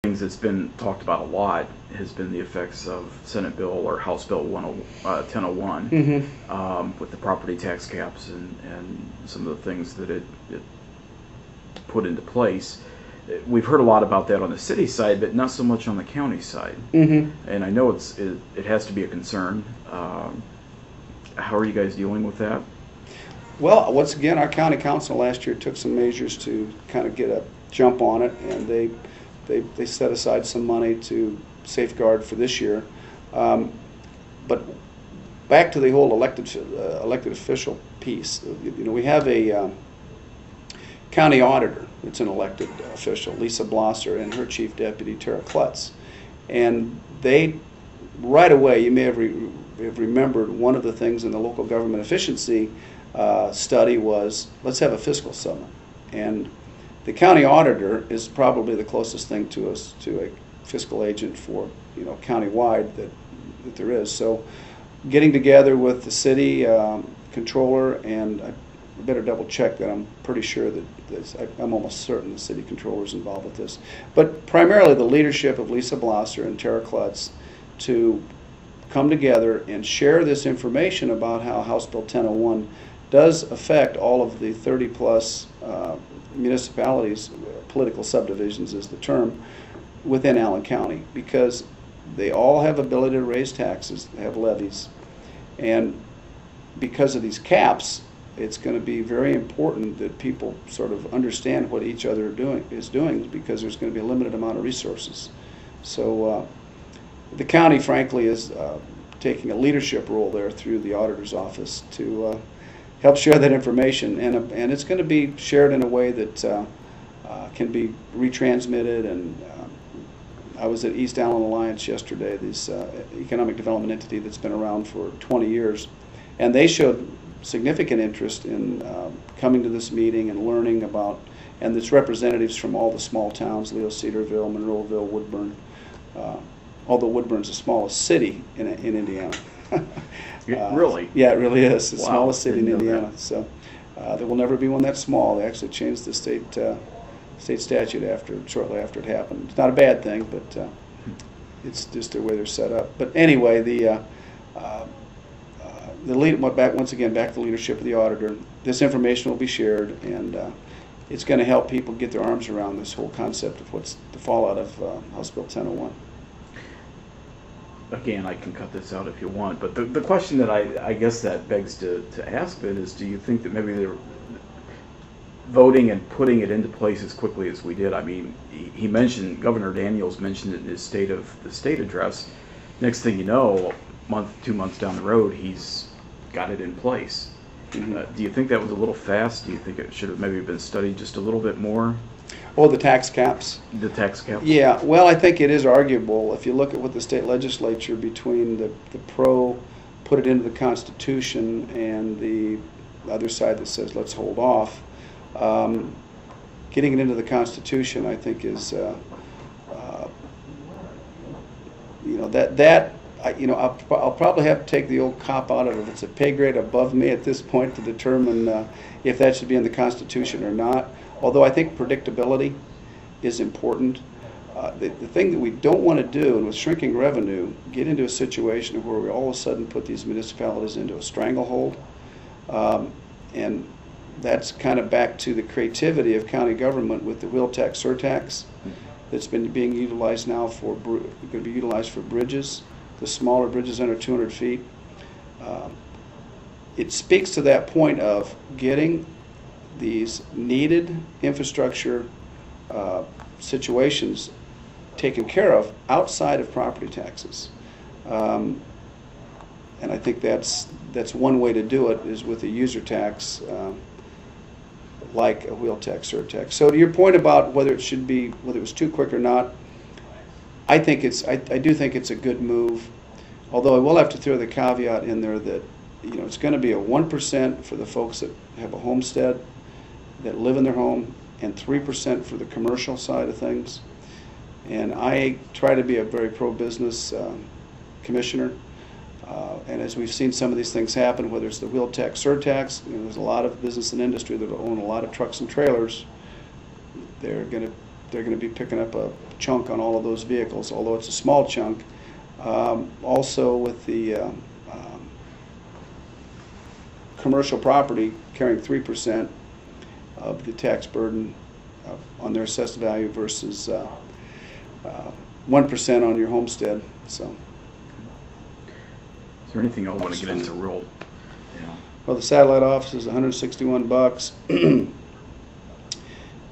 things that's been talked about a lot has been the effects of Senate Bill or House Bill 1001 with the property tax caps and some of the things that it put into place. We've heard a lot about that on the city side, but not so much on the county side. And I know it has to be a concern. How are you guys dealing with that? Well, once again, our county council last year took some measures to kind of get a jump on it, and they set aside some money to safeguard for this year. But back to the whole elected official piece. You know, we have a county auditor that's an elected official, Lisa Blosser, and her chief deputy, Tara Klutz. And they, right away, you may have remembered one of the things in the local government efficiency study was, let's have a fiscal summit. And the county auditor is probably the closest thing to us to a fiscal agent for, you know, countywide that there is. So getting together with the city controller, and I better double check that, I'm pretty sure that I'm almost certain the city controller is involved with this. But primarily the leadership of Lisa Blosser and Tara Klutz to come together and share this information about how House Bill 1001 does affect all of the 30-plus municipalities, political subdivisions is the term, within Allen County, because they all have ability to raise taxes, have levies, and because of these caps, it's going to be very important that people sort of understand what each other is doing, because there's going to be a limited amount of resources. So the county, frankly, is taking a leadership role there through the auditor's office to help share that information, and it's going to be shared in a way that can be retransmitted. And I was at East Allen Alliance yesterday, this economic development entity that's been around for 20 years, and they showed significant interest in coming to this meeting and learning about, and it's representatives from all the small towns, Leo, Cedarville, Monroeville, Woodburn, although Woodburn's the smallest city in Indiana. Really? Yeah, it really is. It's the Wow. smallest city in Didn't know Indiana. that. So there will never be one that small. They actually changed the state statute shortly after it happened. It's not a bad thing, but it's just the way they're set up. But anyway, once again, back to the leadership of the auditor. This information will be shared, and it's going to help people get their arms around this whole concept of what's the fallout of House Bill 1001. Again, I can cut this out if you want, but the question that I guess that begs to ask it is, do you think that maybe they're voting and putting it into place as quickly as we did? I mean, he mentioned, Governor Daniels mentioned it in his State address. Next thing you know, month, 2 months down the road, he's got it in place. Do you think that was a little fast? Do you think it should have maybe been studied just a little bit more? Oh, the tax caps? The tax caps? Yeah, well, I think it is arguable. If you look at what the state legislature, between the put it into the Constitution, and the other side that says let's hold off, getting it into the Constitution, I think, is, I'll probably have to take the old cop out of it. It's a pay grade above me at this point to determine if that should be in the Constitution or not. Although I think predictability is important. The thing that we don't want to do, and with shrinking revenue, get into a situation where we all of a sudden put these municipalities into a stranglehold. And that's kind of back to the creativity of county government with the wheel tax surtax that's been being utilized now going to be utilized for bridges, the smaller bridges under 200 feet. It speaks to that point of getting these needed infrastructure situations taken care of outside of property taxes. And I think that's one way to do it, is with a user tax like a wheel tax surtax. So to your point about whether it was too quick or not, I do think it's a good move. Although I will have to throw the caveat in there that, it's going to be a 1% for the folks that have a homestead, that live in their home, and 3% for the commercial side of things. And I try to be a very pro-business commissioner. And as we've seen some of these things happen, whether it's the wheel tax surtax, there's a lot of business and industry that own a lot of trucks and trailers. They're going to they're going to be picking up a chunk on all of those vehicles, although it's a small chunk. Also with the commercial property carrying 3% of the tax burden on their assessed value versus 1% on your homestead. So, is there anything else I want to get into real? Well, the satellite office is $161.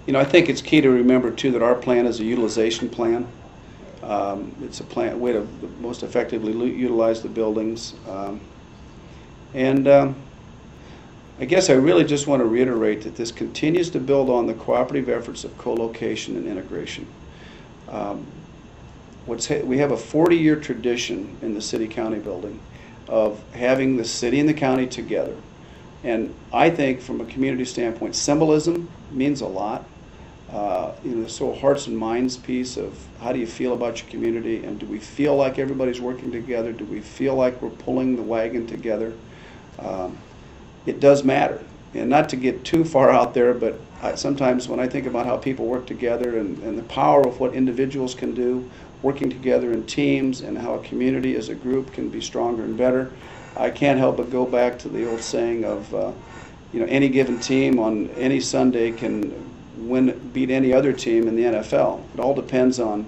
You know, I think it's key to remember too that our plan is a utilization plan. It's a plan way to most effectively utilize the buildings. I guess I really just want to reiterate that this continues to build on the cooperative efforts of co-location and integration. We have a 40-year tradition in the city-county building of having the city and the county together. And I think from a community standpoint, symbolism means a lot. You know, so hearts and minds piece of how do you feel about your community, and do we feel like everybody's working together? Do we feel like we're pulling the wagon together? It does matter. And not to get too far out there, but sometimes when I think about how people work together and the power of what individuals can do, working together in teams, and how a community as a group can be stronger and better, I can't help but go back to the old saying of, you know, any given team on any Sunday can beat any other team in the NFL. It all depends on,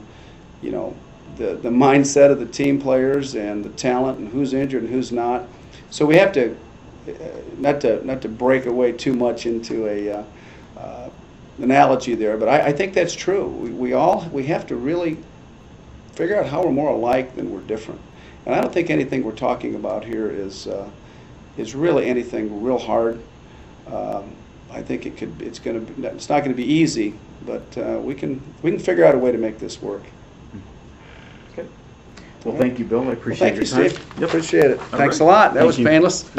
you know, the mindset of the team players and the talent and who's injured and who's not. So we have to not to break away too much into a analogy there, but I think that's true. We have to really figure out how we're more alike than we're different. And I don't think anything we're talking about here is really anything real hard. I think it's not going to be easy, but we can figure out a way to make this work. Okay. Well, thank you, Bill. I appreciate your time. Thank you, Steve. Yep. Appreciate it. All Thanks right. a lot. That Thank was you. painless.